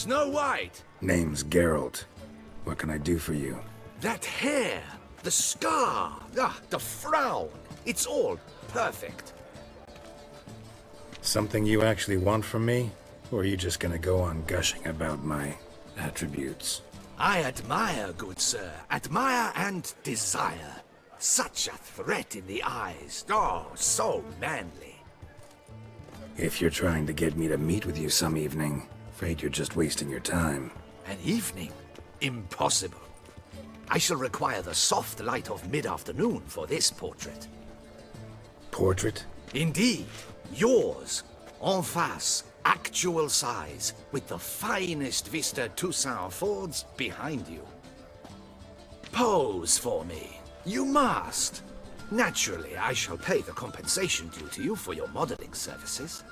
Snow White! Name's Geralt. What can I do for you? That hair, the scar, the frown. It's all perfect. Something you actually want from me? Or are you just gonna go on gushing about my attributes? I admire, good sir. Admire and desire. Such a threat in the eyes. Oh, so manly. If you're trying to get me to meet with you some evening, afraid you're just wasting your time. An evening? Impossible. I shall require the soft light of mid-afternoon for this portrait. Portrait? Indeed. Yours. En face. Actual size. With the finest vista Toussaint affords behind you. Pose for me. You must. Naturally, I shall pay the compensation due to you for your modeling services.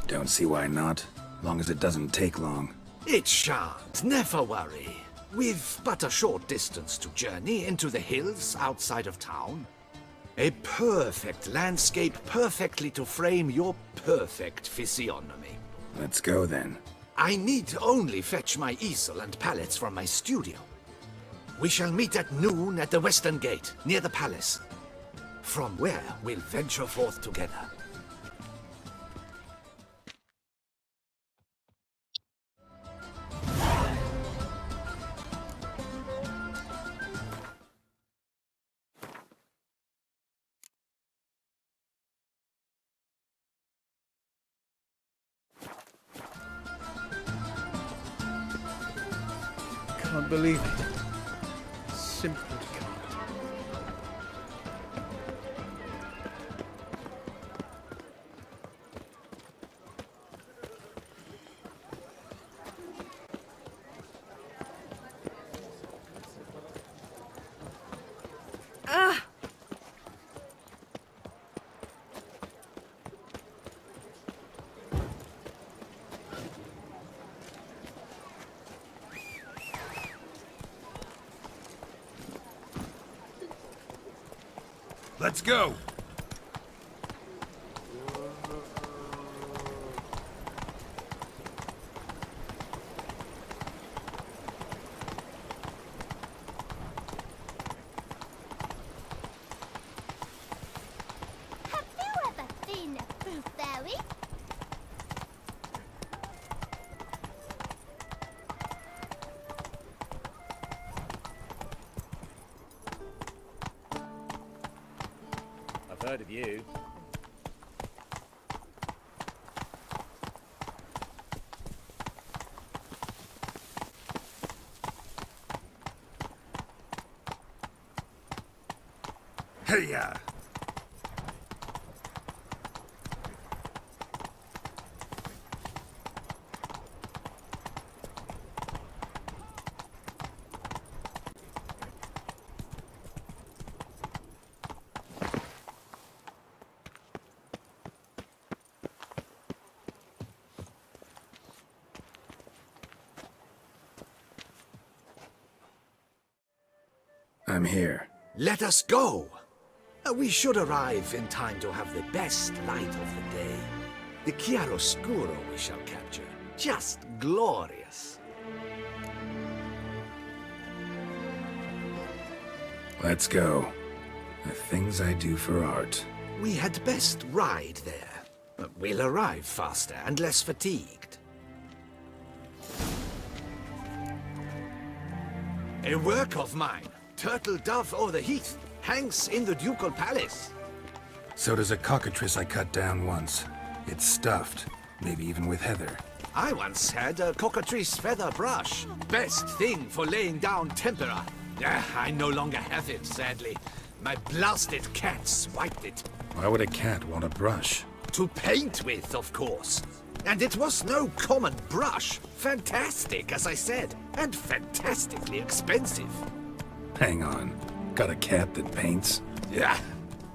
Don't see why not. Long as it doesn't take long. It shan't, never worry. We've but a short distance to journey into the hills outside of town. A perfect landscape perfectly to frame your perfect physiognomy. Let's go then. I need only fetch my easel and pallets from my studio. We shall meet at noon at the western gate, near the palace. From where we'll venture forth together. Can't believe it. Simply can't. Let's go! Have you ever seen a fruit fairy? I've heard of you. Hey-ya! I'm here. Let us go! We should arrive in time to have the best light of the day. The chiaroscuro we shall capture. Just glorious. Let's go. The things I do for art. We had best ride there. But we'll arrive faster and less fatigued. A work of mine. Turtle dove o'er the heath. Hangs in the ducal palace. So does a cockatrice I cut down once. It's stuffed, maybe even with heather. I once had a cockatrice feather brush. Best thing for laying down tempera. I no longer have it, sadly. My blasted cat swiped it. Why would a cat want a brush? To paint with, of course. And it was no common brush. Fantastic, as I said. And fantastically expensive. Hang on. Got a cat that paints? Yeah,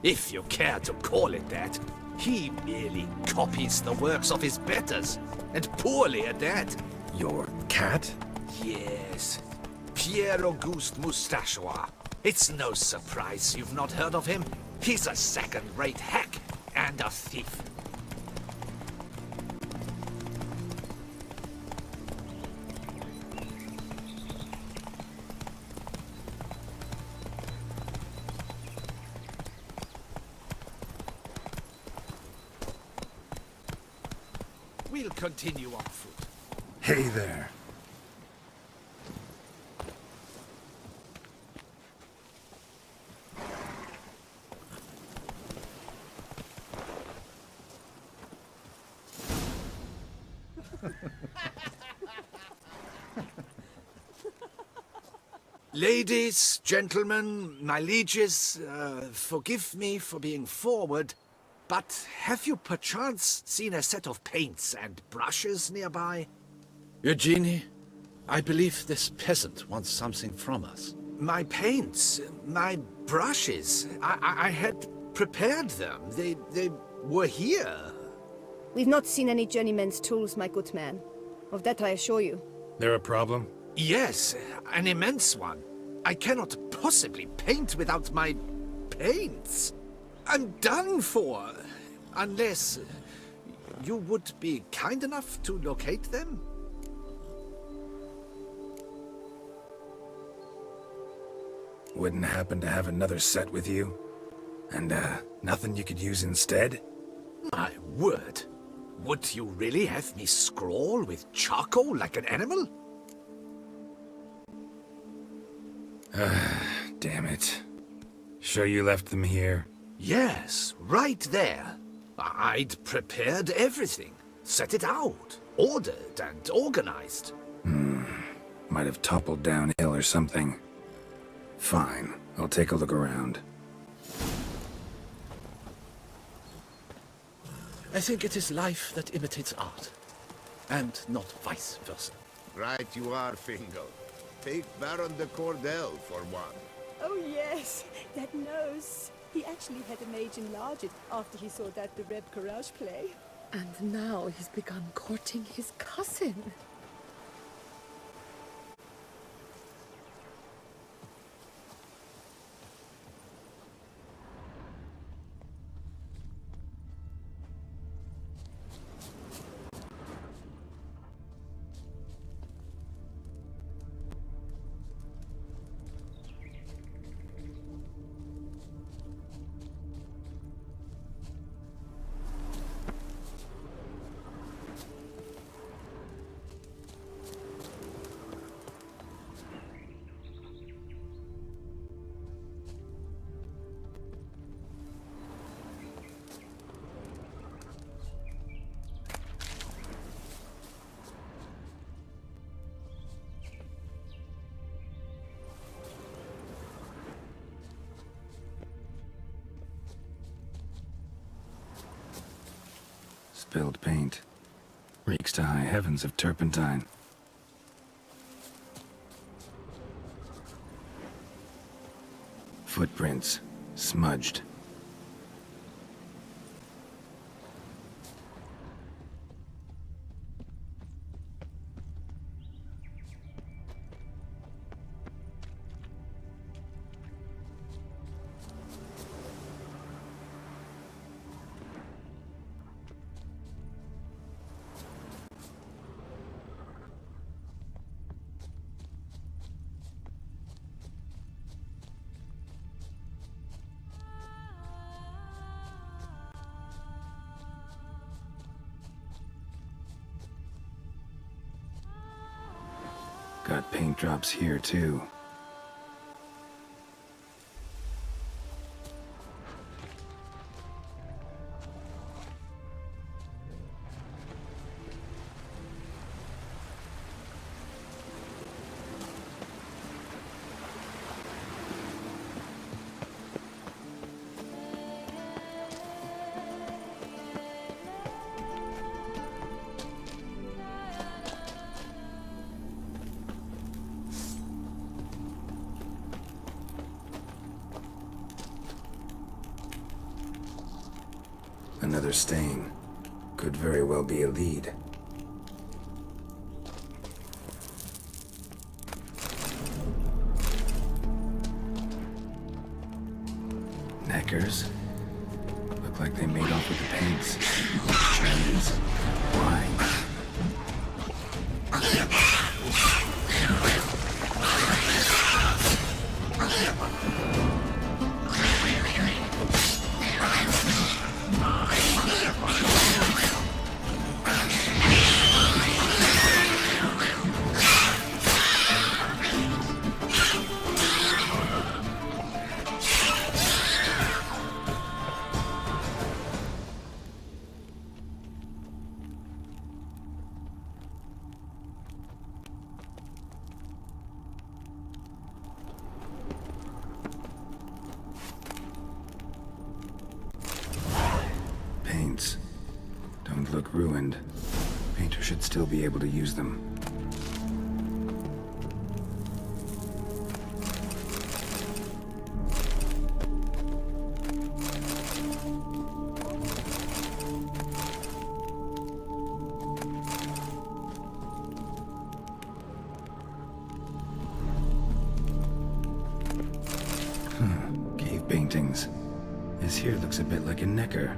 if you care to call it that. He merely copies the works of his betters. And poorly at that. Your cat? Yes. Pierre-Auguste Moustachois. It's no surprise you've not heard of him. He's a second-rate hack and a thief. continue on foot. Hey there. Ladies, gentlemen, my lieges, forgive me for being forward, but have you perchance seen a set of paints and brushes nearby? Eugenie, I believe this peasant wants something from us. My paints, my brushes, I had prepared them. They were here. We've not seen any journeyman's tools, my good man. Of that I assure you. There a problem? Yes, an immense one. I cannot possibly paint without my paints. I'm done for. Unless you would be kind enough to locate them? Wouldn't happen to have another set with you? And, nothing you could use instead? My word. Would you really have me scrawl with charcoal like an animal? Damn it. Sure you left them here? Yes, right there. I'd prepared everything. Set it out. Ordered and organized. Might have toppled downhill or something. Fine. I'll take a look around. I think it is life that imitates art, and not vice versa. Right you are, Fingal. Take Baron de Cordel for one. Oh yes, that nose. He actually had a mage enlarge it after he saw that the Red Courage play. And now he's begun courting his cousin. Spilled paint. Reeks to high heavens of turpentine. Footprints. Smudged. Got paint drops here, too. Another stain. Could very well be a lead. Neckers. Look like they made off with the paints. Chinese. Why? paints. Don't look ruined. Painter should still be able to use them. Cave paintings. This here looks a bit like a necker.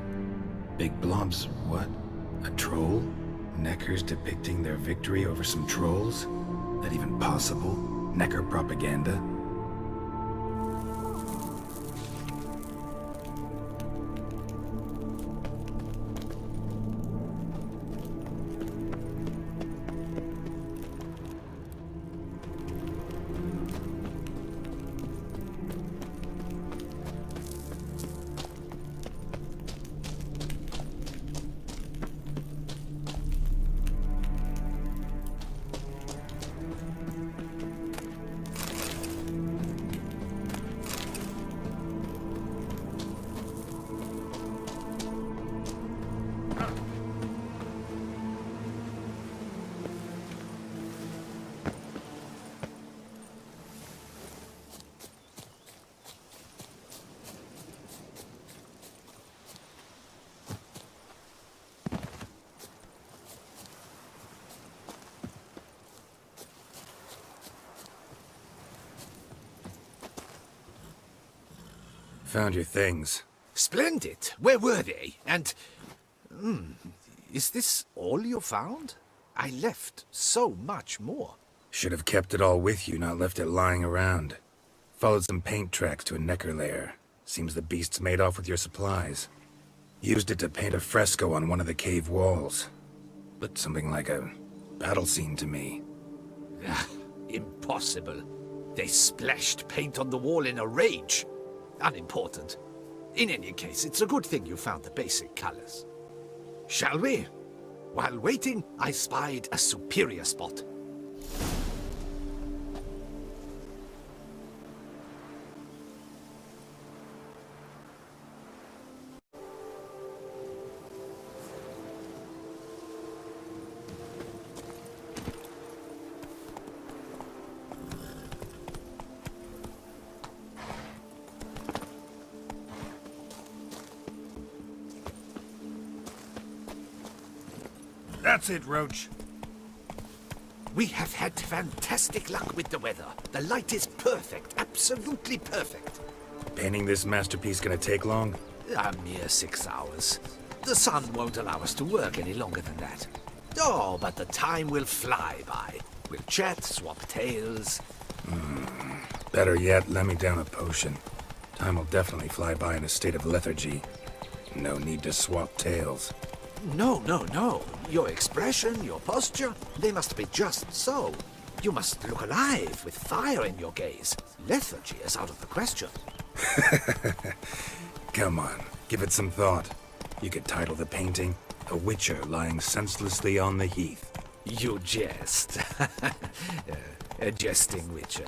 Big blobs, what? A troll? Neckers depicting their victory over some trolls? That even possible? Necker propaganda? Found your things. Splendid. Where were they? And... is this all you found? I left so much more. Should have kept it all with you, not left it lying around. Followed some paint tracks to a necker lair. Seems the beast's made off with your supplies. Used it to paint a fresco on one of the cave walls. Looked something like a battle scene to me. Impossible. They splashed paint on the wall in a rage. Unimportant. In any case, it's a good thing you found the basic colors. Shall we? While waiting, I spied a superior spot. That's it, Roach. We have had fantastic luck with the weather. The light is perfect, absolutely perfect. Painting this masterpiece gonna take long? A mere 6 hours. The sun won't allow us to work any longer than that. Oh, but the time will fly by. We'll chat, swap tales. Better yet, let me down a potion. Time will definitely fly by in a state of lethargy. No need to swap tales. No, no, no. Your expression, your posture, they must be just so. You must look alive with fire in your gaze. Lethargy is out of the question. Come on, give it some thought. You could title the painting, A Witcher Lying Senselessly on the Heath. You jest. A jesting witcher.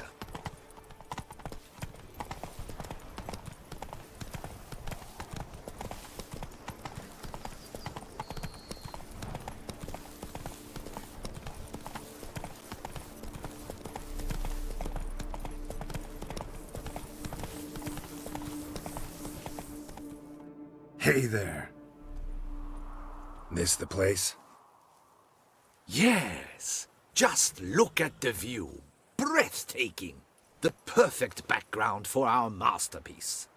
Hey there. This the place? Yes. Just look at the view. Breathtaking. The perfect background for our masterpiece.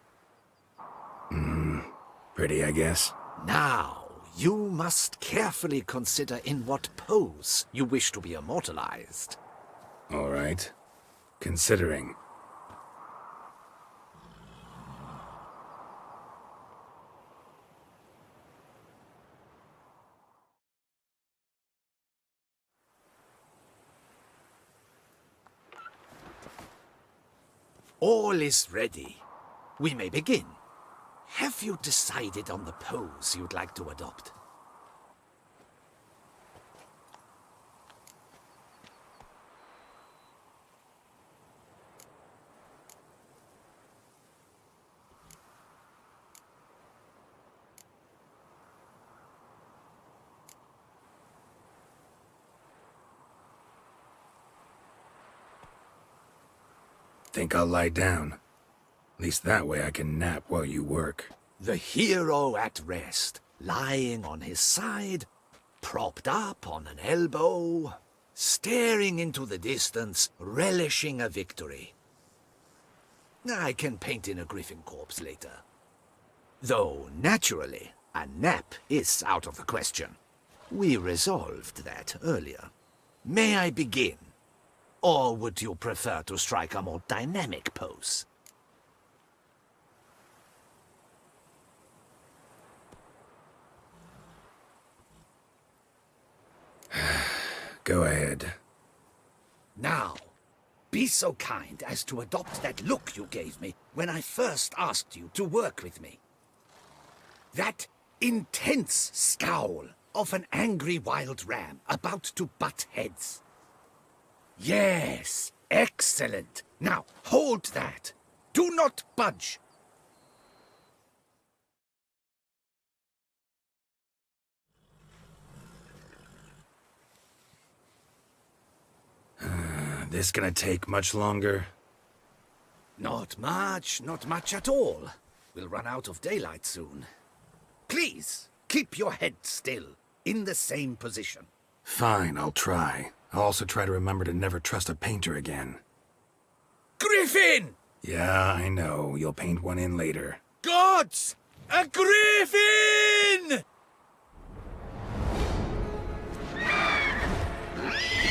Pretty, I guess. Now, you must carefully consider in what pose you wish to be immortalized. All right. Considering. All is ready. We may begin. Have you decided on the pose you'd like to adopt? Think I'll lie down? At least that way I can nap while you work. The hero at rest, lying on his side, propped up on an elbow, staring into the distance, relishing a victory. I can paint in a griffin corpse later. Though, naturally, a nap is out of the question. We resolved that earlier. May I begin? Or would you prefer to strike a more dynamic pose? Go ahead. Now, be so kind as to adopt that look you gave me when I first asked you to work with me. That intense scowl of an angry wild ram about to butt heads. Yes, excellent. Now, hold that. Do not budge. This gonna take much longer? Not much at all. We'll run out of daylight soon. Please, keep your head still, in the same position. Fine, I'll try. I'll also try to remember to never trust a painter again. Griffin! Yeah, I know. You'll paint one in later. Gods! A griffin!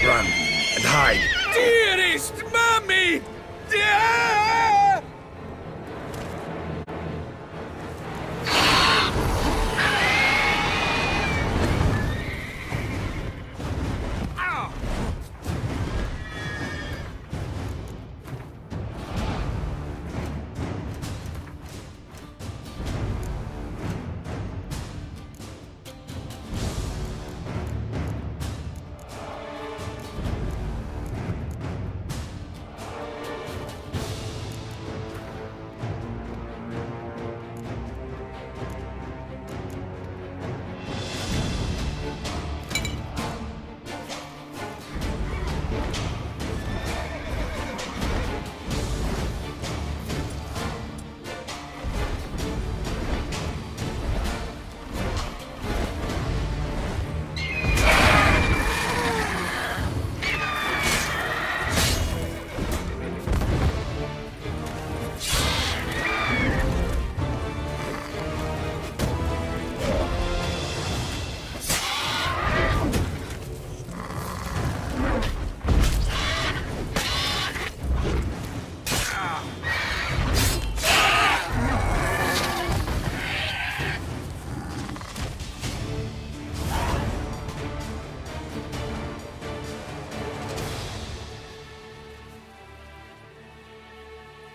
Run and hide! Dearest Mummy! Ah! Ow!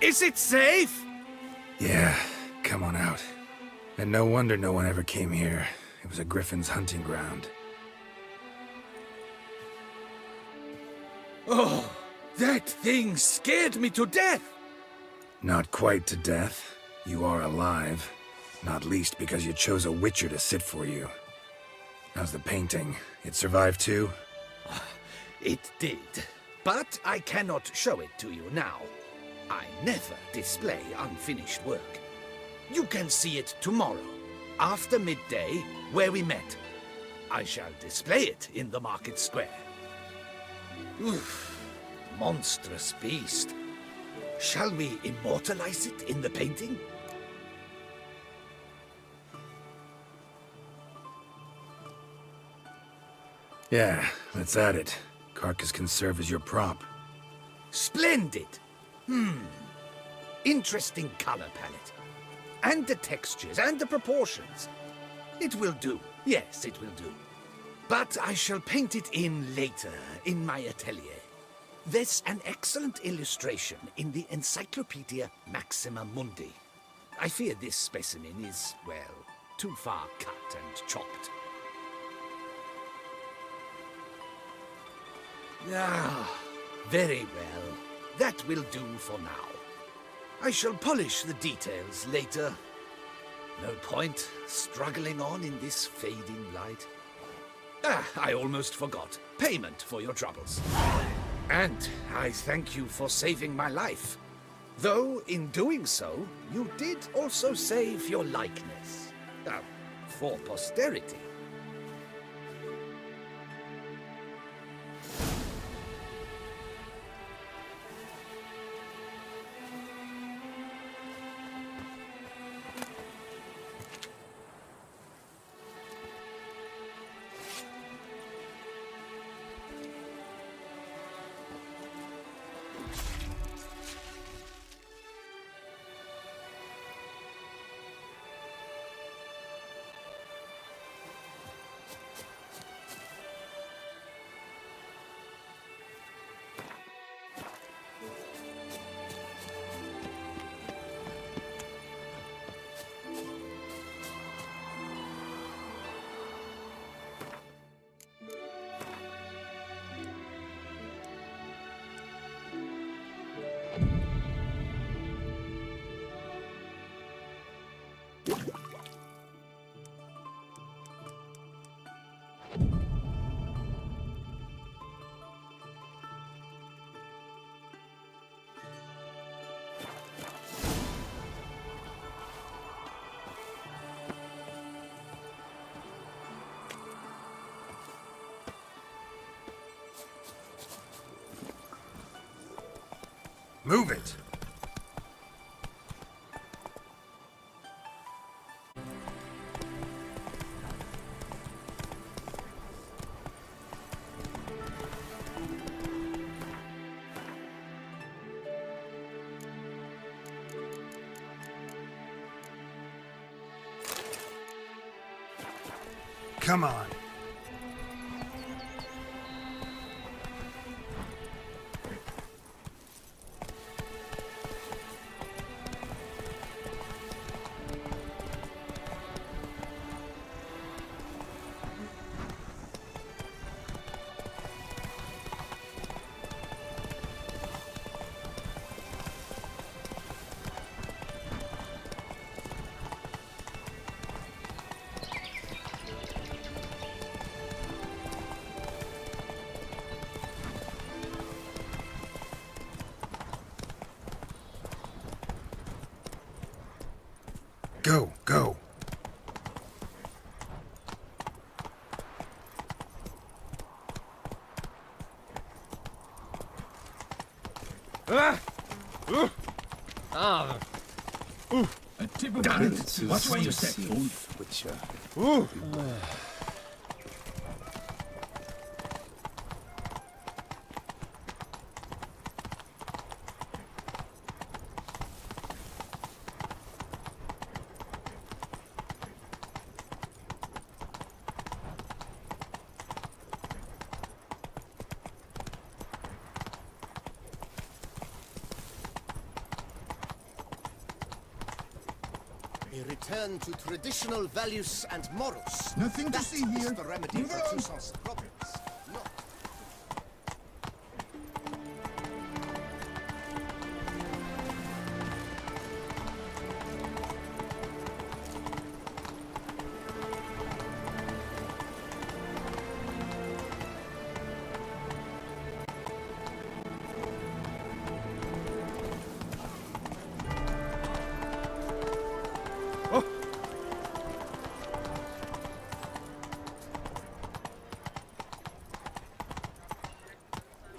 Is it safe? Yeah, come on out. And no wonder no one ever came here. It was a griffin's hunting ground. Oh, that thing scared me to death. Not quite to death. You are alive. Not least because you chose a witcher to sit for you. How's the painting? It survived too? It did. But I cannot show it to you now. I never display unfinished work. You can see it tomorrow, after midday, where we met. I shall display it in the market square. Oof, monstrous beast. Shall we immortalize it in the painting? Yeah, let's add it. Carcass can serve as your prop. Splendid! Interesting color palette. And the textures and the proportions. It will do. Yes, it will do. But I shall paint it in later, in my atelier. There's an excellent illustration in the Encyclopedia Maxima Mundi. I fear this specimen is, well, too far cut and chopped. Ah, very well. That will do for now. I shall polish the details later. No point struggling on in this fading light. Ah, I almost forgot. Payment for your troubles. And I thank you for saving my life. Though, in doing so, you did also save your likeness. For posterity. Move it! Come on. Go, go. A tip of hand. Watch where you step, fool. A return to traditional values and morals. Nothing to That see here. is the remedy Move for on. Toussaint's problems. Not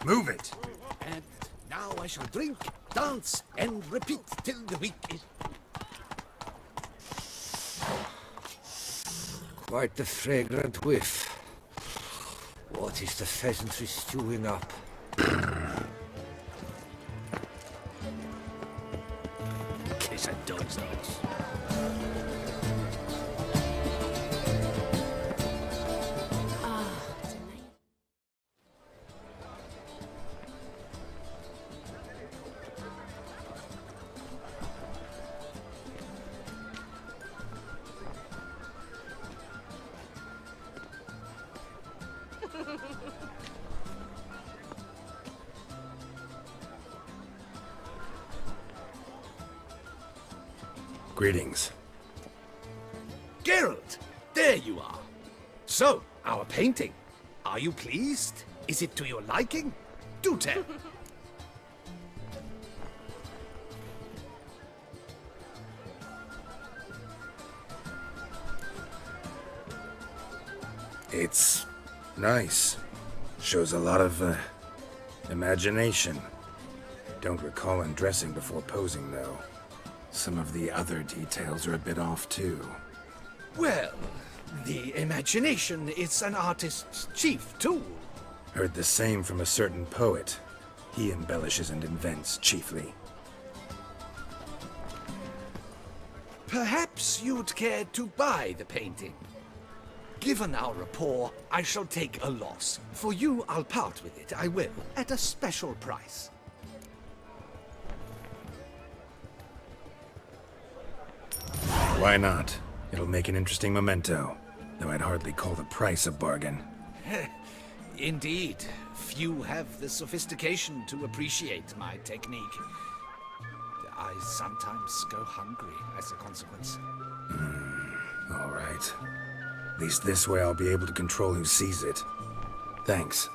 Move it! And now I shall drink, dance, and repeat till the week is... Quite the fragrant whiff. What is the pheasantry stewing up? Kiss a dog's nose. Greetings. Geralt, there you are. So, our painting. Are you pleased? Is it to your liking? Do tell. It's nice. Shows a lot of, imagination. Don't recall undressing before posing, though. Some of the other details are a bit off, too. Well, the imagination is an artist's chief tool. Heard the same from a certain poet. He embellishes and invents, chiefly. Perhaps you'd care to buy the painting. Given our rapport, I shall take a loss. For you, I'll part with it, I will, at a special price. Why not? It'll make an interesting memento, though I'd hardly call the price a bargain. Indeed, few have the sophistication to appreciate my technique. I sometimes go hungry as a consequence. All right. At least this way I'll be able to control who sees it. Thanks.